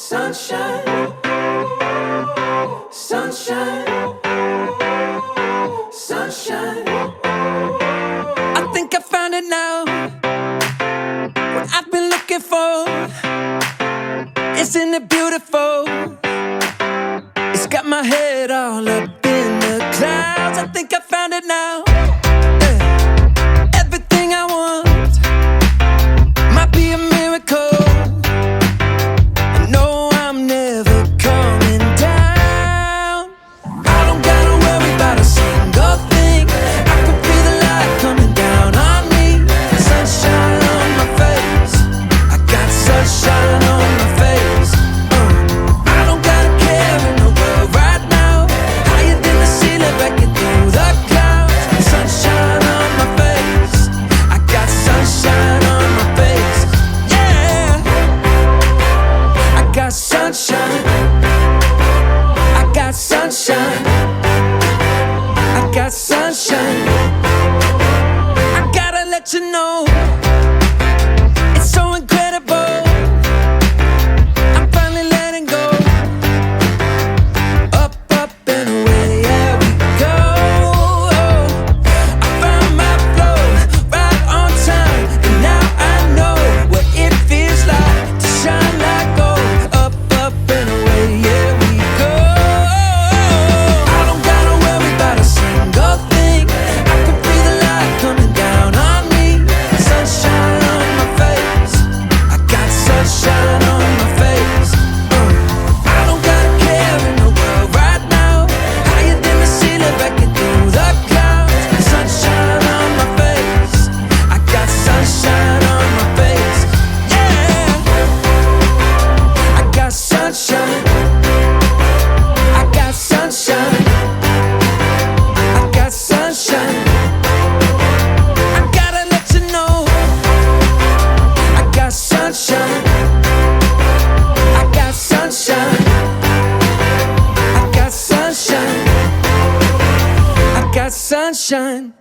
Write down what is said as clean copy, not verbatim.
Sunshine, sunshine, sunshine. I think I found it now. What I've been looking for. Isn't it beautiful? It's got my head all up in the clouds. I think I found it now. Everything I want might be a miracle. I know I'm never coming down. I don't gotta worry about a single thing. I can feel the light coming down on me. Sunshine on my face. I got sunshine on my face. I don't gotta care in the world right now. Higher than the ceiling, breaking through the clouds. Sunshine on my face. I got sunshine on my face. Yeah, I got sunshine. I got sunshine. I got sunshine. I gotta let you know, it's so incredible. I'm finally letting go. Up, up and away, yeah we go. I found my flow right on time, and now I know what it feels like to shine like gold. Up, up and away, yeah we go. I don't gotta worry about a single thing. I can feel the light coming down on me. Sunshine on my face. I got sunshine on my face. I don't gotta care in the world right now. Higher than the ceiling, breaking through the clouds. Sunshine on my face. I got sunshine on my face. Yeah, I got sunshine. I got sunshine. I got sunshine. I gotta let you know, I got sunshine. I got sunshine. I got sunshine. I got sunshine.